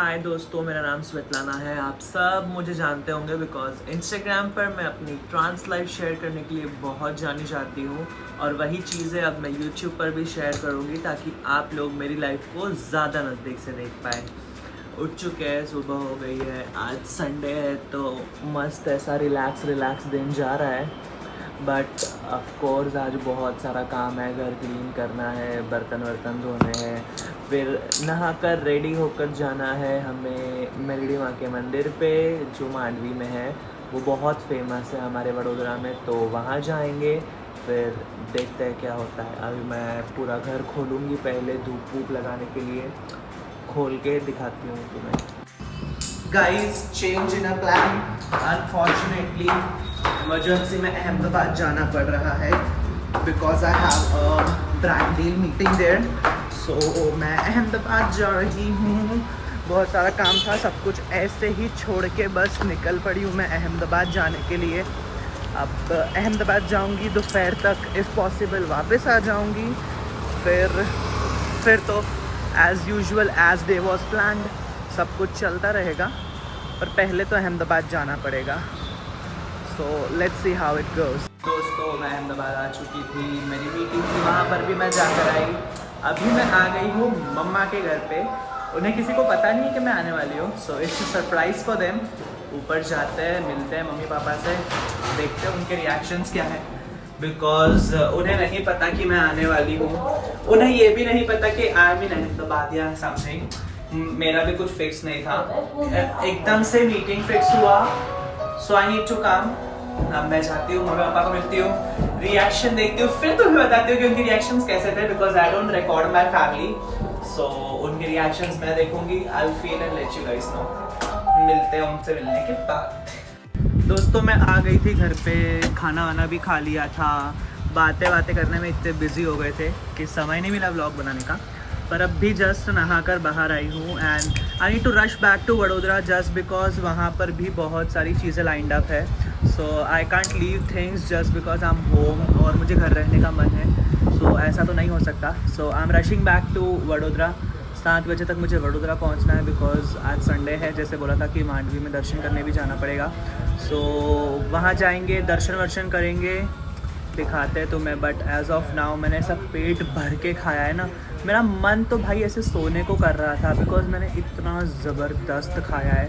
हाय दोस्तों, मेरा नाम स्वेतलाना है। आप सब मुझे जानते होंगे बिकॉज इंस्टाग्राम पर मैं अपनी ट्रांस लाइफ शेयर करने के लिए बहुत जानी जाती हूँ और वही चीज़ें अब मैं यूट्यूब पर भी शेयर करूँगी ताकि आप लोग मेरी लाइफ को ज़्यादा नज़दीक से देख पाए। उठ चुके हैं, सुबह हो गई है, आज संडे है तो मस्त ऐसा रिलैक्स दिन जा रहा है। बट ऑफ कोर्स आज बहुत सारा काम है, घर क्लीन करना है, बर्तन वर्तन धोने हैं, फिर नहाकर रेडी होकर जाना है हमें मेलडी माँ के मंदिर पे जो मांडवी में है। वो बहुत फेमस है हमारे वडोदरा में, तो वहाँ जाएंगे। फिर देखते हैं क्या होता है। अभी मैं पूरा घर खोलूँगी, पहले धूप वूप लगाने के लिए खोल के दिखाती हूँ तुम्हें। Guys, change in a plan. Unfortunately emergency में अहमदाबाद जाना पड़ रहा है because I have a brand deal meeting there. So मैं अहमदाबाद जा रही हूँ। बहुत सारा काम था, सब कुछ ऐसे ही छोड़ के बस निकल पड़ी हूँ मैं अहमदाबाद जाने के लिए। अब अहमदाबाद जाऊँगी दोपहर तक, इफ़ पॉसिबल वापस आ जाऊँगी। फिर तो as usual as day was planned सब कुछ चलता रहेगा, पर पहले तो अहमदाबाद जाना पड़ेगा। So let's see how it goes. दोस्तों, मैं अहमदाबाद आ चुकी थी, मेरी मीटिंग थी, वहाँ पर भी मैं जाकर आई। अभी मैं आ गई हूँ मम्मा के घर पे। उन्हें किसी को पता नहीं है कि मैं आने वाली हूँ, so it's a surprise for them. ऊपर जाते हैं, मिलते हैं मम्मी पापा से, देखते हैं उनके रिएक्शंस क्या है बिकॉज उन्हें नहीं पता कि मैं आने वाली हूँ। उन्हें ये भी नहीं पता कि आई एम इन अहमदाबाद या समथिंग। मेरा भी कुछ फिक्स नहीं था, एकदम से मीटिंग फिक्स हुआ, सो आई नीड टू कम। अब मैं जाती हूँ, मम्मी पापा को मिलती हूँ, रिएक्शन देखती हूँ, फिर तुम्हें बताती हूँ कि उनके रिएक्शंस कैसे थे because I don't record my family. So उनके रिएक्शंस मैं देखूंगी, I will feel and let you guys know. मिलते हैं उनसे मिलने के बाद। दोस्तों, मैं आ गई थी घर पे, खाना वाना भी खा लिया था। बातें करने में इतने बिजी हो गए थे कि समय नहीं मिला व्लॉग बनाने का। पर अब भी जस्ट नहाकर बाहर आई हूँ and I need to rush back to Vadodara just because वहाँ पर भी बहुत सारी चीज़ें लाइंड अप है। So I can't leave things just because I am home और मुझे घर रहने का मन है। सो ऐसा तो नहीं हो सकता। So I am rushing back to Vadodara. 7 बजे तक मुझे वडोदरा पहुंचना है बिकॉज आज संडे है, जैसे बोला था कि मांडवी में दर्शन करने भी जाना पड़ेगा। सो वहाँ जाएंगे, दर्शन वर्शन करेंगे, दिखाते हैं तुम्हें। बट एज़ ऑफ नाउ मैंने सब पेट भर के खाया है ना। मेरा मन तो भाई ऐसे सोने को कर रहा था बिकॉज मैंने इतना ज़बरदस्त खाया है।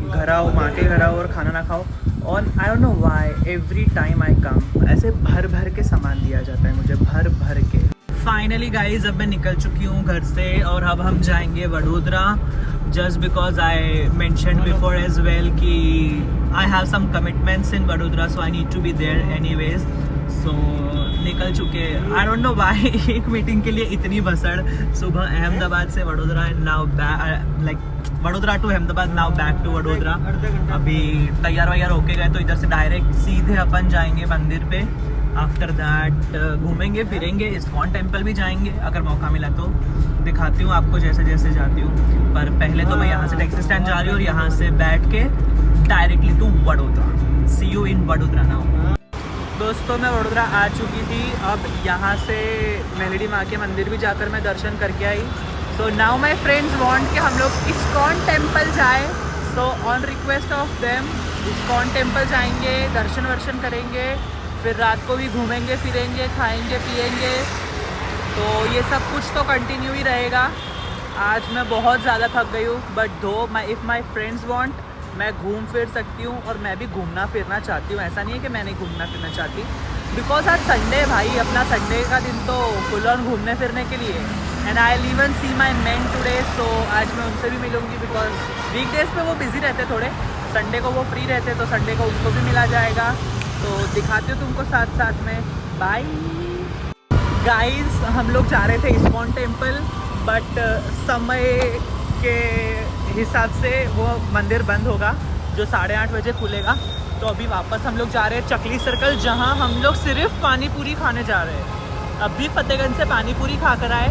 घर आओ, माँ के घर आओ और खाना ना खाओ। और I don't know why every time I come ऐसे भर के सामान दिया जाता है मुझे, भर के। फाइनली गाइज, अब मैं निकल चुकी हूँ घर से और अब हम जाएंगे Vadodara just because I mention before as well कि I have some commitments in Vadodara, so I need to be there anyways. So निकल चुके, आई डोंट नो व्हाई एक मीटिंग के लिए इतनी भसड़। सुबह अहमदाबाद से Vadodara and now like Vadodara to Ahmedabad, now back to Vadodara. अभी तैयार वैयार होके गए तो इधर से डायरेक्ट सीधे अपन जाएंगे मंदिर पे। आफ्टर दैट घूमेंगे फिरेंगे, इस्कॉन टेम्पल भी जाएंगे अगर मौका मिला तो। दिखाती हूँ आपको जैसे जैसे जाती हूँ, पर पहले तो मैं यहाँ से टैक्सी स्टैंड जा रही हूँ और यहाँ से बैठ के directly to Vadodara. See you in Vadodara now. दोस्तों, मैं वडोदरा आ चुकी थी। अब यहाँ से मेलडी माँ के मंदिर भी जाकर मैं दर्शन करके आई। So now my friends want कि हम लोग इस्कॉन टेम्पल जाए। So on request of them ISKCON temple जाएंगे, दर्शन वर्शन करेंगे, फिर रात को भी घूमेंगे फिरेंगे, खाएंगे पिएंगे। तो ये सब कुछ तो कंटिन्यू ही रहेगा। आज मैं बहुत ज़्यादा थक गई हूँ, बट दो इफ़ माई फ्रेंड्स वांट मैं घूम फिर सकती हूँ और मैं भी घूमना फिरना चाहती हूँ। ऐसा नहीं है कि मैं नहीं घूमना फिरना चाहती बिकॉज आज संडे भाई, अपना संडे का दिन तो फुल ऑन घूमने फिरने के लिए। And I will even see my men today. So आज मैं उनसे भी मिलूँगी बिकॉज वीकडेज पे वो बिज़ी रहते थोड़े, संडे को वो फ्री रहते, तो संडे को उनको भी मिला जाएगा। तो दिखाती हूँ तुमको साथ में। बाय गाइस, हम लोग जा रहे थे इस्कॉन टेम्पल, बट समय के हिसाब से वो मंदिर बंद होगा जो 8:30 बजे खुलेगा। तो अभी वापस हम लोग जा रहे हैं चकली सर्कल, जहाँ हम लोग सिर्फ पानी पूरी खाने जा रहे हैं। अभी फतेहगंज से पानी पूरी खा कर आए,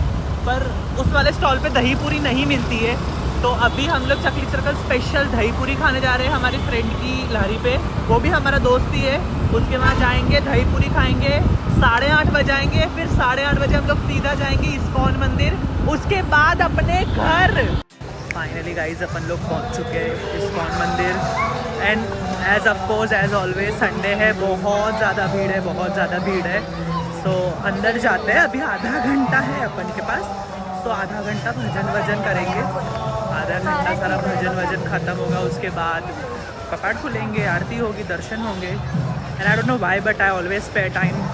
पर उस वाले स्टॉल पे दही पूरी नहीं मिलती है। तो अभी हम लोग चकली सर्कल स्पेशल दही पूरी खाने जा रहे हैं हमारी फ्रेंड की लहरी पे। वो भी हमारा दोस्त ही है। उसके वहाँ जाएंगे, दही पूरी खाएंगे, 8:30 बजाएंगे, फिर 8:30 बजे हम लोग सीधा जाएंगे इस्कॉन मंदिर, उसके बाद अपने घर। फाइनली गाइज अपन लोग पहुंच चुके हैं इस्कॉन मंदिर। And as of course as always Sunday है, बहुत ज़्यादा भीड़ है, बहुत ज़्यादा भीड़ है। सो अंदर जाते हैं, अभी आधा घंटा है अपन के पास, तो आधा घंटा भजन वजन करेंगे, आधा घंटा सारा भजन वजन ख़त्म होगा, उसके बाद कपाट खुलेंगे, आरती होगी, दर्शन होंगे। And I don't know why but I always spare time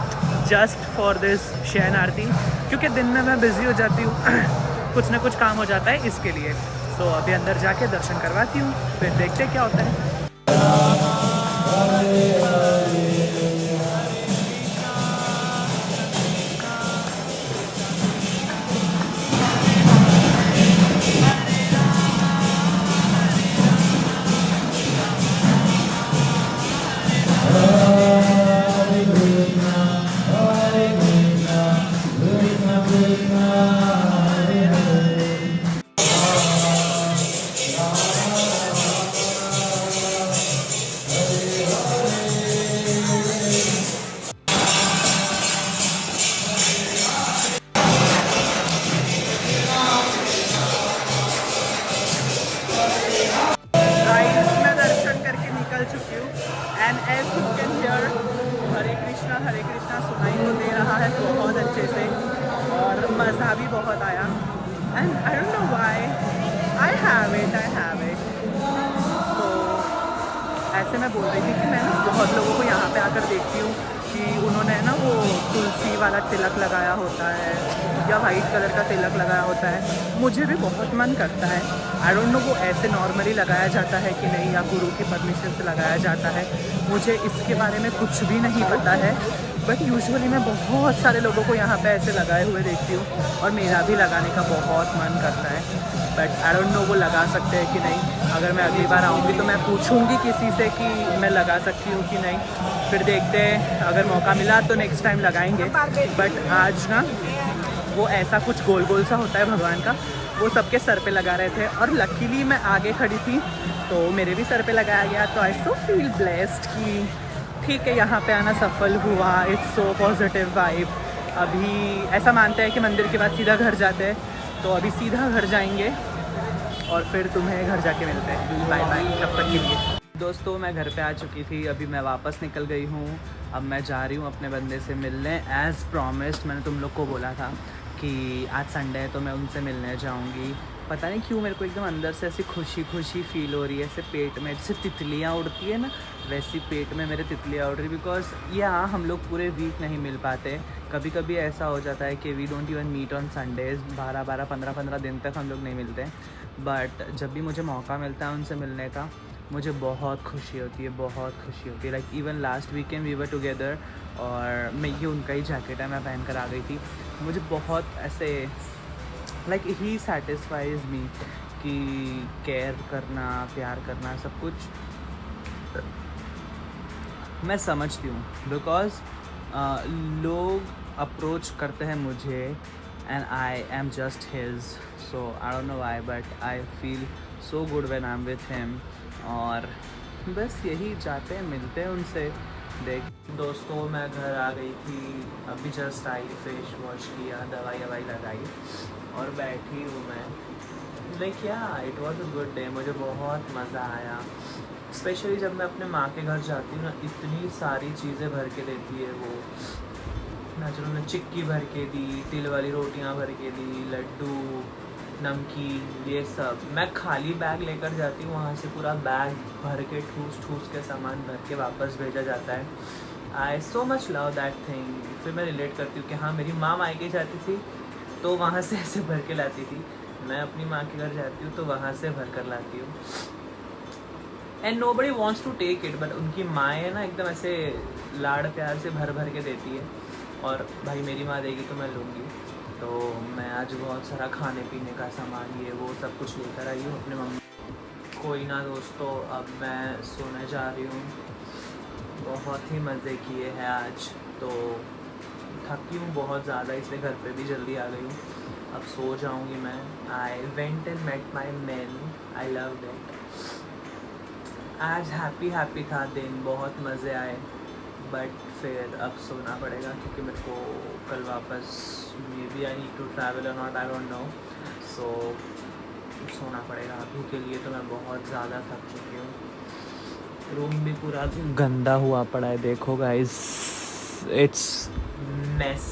just for this शयन आरती, क्योंकि दिन में मैं बिज़ी हो जाती हूँ कुछ ना कुछ काम हो जाता है इसके लिए। सो अभी अंदर जाके दर्शन करवाती हूँ, फिर देखते क्या होता है। हरे कृष्णा सुनाई को दे रहा है बहुत अच्छे से, और मज़ा भी बहुत आया। And I don't know why I have it. तो ऐसे मैं बोल रही थी कि मैं बहुत लोगों को यहाँ पे आकर देखती हूँ कि उन्होंने ना वो तुलसी वाला तिलक लगाया होता है या वाइट कलर का तिलक लगाया होता है। मुझे भी बहुत मन करता है, आई डोंट नो वो ऐसे नॉर्मली लगाया जाता है कि नहीं या गुरु की परमिशन से लगाया जाता है, मुझे इसके बारे में कुछ भी नहीं पता है। बट यूजुअली मैं बहुत सारे लोगों को यहाँ पे ऐसे लगाए हुए देखती हूँ और मेरा भी लगाने का बहुत मन करता है। बट आई डोंट नो वो लगा सकते हैं कि नहीं। अगर मैं अगली बार आऊँगी तो मैं पूछूँगी किसी से कि मैं लगा सकती हूँ कि नहीं, फिर देखते हैं, अगर मौका मिला तो नेक्स्ट टाइम लगाएंगे। बट आज ना वो ऐसा कुछ गोल गोल सा होता है भगवान का, वो सबके सर पे लगा रहे थे और लकीली मैं आगे खड़ी थी तो मेरे भी सर पे लगाया गया। तो आई सो फील ब्लेस्ड कि ठीक है यहाँ पे आना सफल हुआ। It's so positive vibe. अभी ऐसा मानते हैं कि मंदिर के बाद सीधा घर जाते हैं, तो अभी सीधा घर जाएंगे और फिर तुम्हें घर जाके मिलते हैं। बाय बाय तब तक के लिए। दोस्तों मैं घर पे आ चुकी थी, अभी मैं वापस निकल गई हूँ। अब मैं जा रही हूँ अपने बंदे से मिलने, एज़ प्रॉमिस्ड। मैंने तुम लोग को बोला था कि आज संडे है तो मैं उनसे मिलने जाऊँगी। पता नहीं क्यों मेरे को एकदम अंदर से ऐसी खुशी खुशी फील हो रही है, ऐसे पेट में जैसे तितलियाँ उड़ती है ना, वैसी पेट में मेरे तितलियाँ उड़ रही। बिकॉज यहाँ हम लोग पूरे वीक नहीं मिल पाते, कभी कभी ऐसा हो जाता है कि we don't even meet on Sundays. 12 15 दिन तक हम लोग नहीं मिलते। बट जब भी मुझे मौका मिलता है उनसे मिलने का, मुझे बहुत खुशी होती है, बहुत खुशी होती है। Like even last weekend we were together, और मैं ये उनका ही जैकेट है मैं पहन कर आ गई थी। मुझे बहुत ऐसे लाइक ही सेटिस्फाइज मी कि केयर करना, प्यार करना, सब कुछ मैं समझती हूँ। बिकॉज लोग अप्रोच करते हैं मुझे and I am just his. So I don't know why but I feel so good when I am with him. और बस यही चाहते हैं, मिलते हैं उनसे। देख दोस्तों मैं घर आ गई थी, अभी जस्ट आई, फेस वॉश किया, दवाई ववाई लगाई और बैठी हूँ मैं। लाइक या it was a good day. मुझे बहुत मज़ा आया, स्पेशली जब मैं अपने माँ के घर जाती हूँ ना, इतनी सारी चीज़ें भर के देती है वो। चलो ने चिक्की भर के दी, तिल वाली रोटियाँ भर के दी, लड्डू, नमकीन, ये सब। मैं खाली बैग लेकर जाती हूँ, वहाँ से पूरा बैग भर के ठूस ठूस के सामान भर के वापस भेजा जाता है। I so much love that thing. फिर मैं रिलेट करती हूँ कि हाँ मेरी माँ मायके जाती थी तो वहाँ से ऐसे भर के लाती थी, मैं अपनी माँ के घर जाती हूँ तो वहाँ से भर कर लाती हूँ। And nobody wants to take it, but उनकी माँ है ना एकदम ऐसे लाड़ प्यार से भर भर के देती है। और भाई मेरी माँ देगी तो मैं लूँगी। तो मैं आज बहुत सारा खाने पीने का सामान ये वो सब कुछ लेकर आई हूँ अपने मम्मी। कोई ना दोस्तों, अब मैं सोने जा रही हूँ। बहुत ही मज़े किए हैं आज, तो थकी हूँ बहुत ज़्यादा, इसलिए घर पे भी जल्दी आ गई हूँ। अब सो जाऊँगी मैं। I went and met my man, I love that. आज हैप्पी था दिन, बहुत मज़े आए। बट फिर अब सोना पड़ेगा क्योंकि मेरे को कल वापस maybe I need to travel और not, I don't know. So सोना पड़ेगा। अभी के लिए तो मैं बहुत ज़्यादा थक चुकी हूँ। रूम भी पूरा गंदा हुआ पड़ा है, देखो गाइस, इट्स मेस।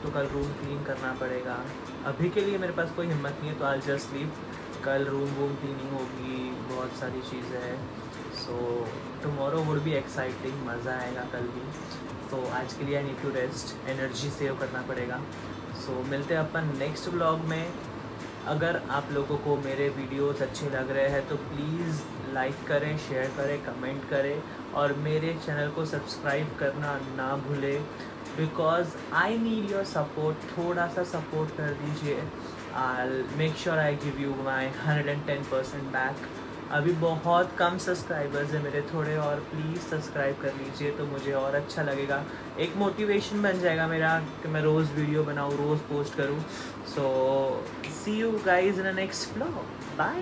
तो कल रूम क्लीन करना पड़ेगा। अभी के लिए मेरे पास कोई हिम्मत नहीं है, तो आई जस्ट लीव। कल रूम क्लीनिंग होगी, बहुत सारी चीज़ें हैं। So tomorrow would be exciting, मज़ा आएगा कल भी। तो आज के लिए I need to rest, energy save करना पड़ेगा। सो मिलते हैं अपन नेक्स्ट व्लॉग में। अगर आप लोगों को मेरे वीडियोस अच्छे लग रहे हैं तो प्लीज़ लाइक करें, शेयर करें, कमेंट करें और मेरे चैनल को सब्सक्राइब करना ना भूलें, because I need your support. थोड़ा सा सपोर्ट कर दीजिए। I make sure I give you my 110% back. अभी बहुत कम सब्सक्राइबर्स हैं मेरे, थोड़े और प्लीज़ सब्सक्राइब कर लीजिए तो मुझे और अच्छा लगेगा। एक मोटिवेशन बन जाएगा मेरा कि मैं रोज़ वीडियो बनाऊँ, रोज़ पोस्ट करूँ। So see you guys in the next vlog, bye.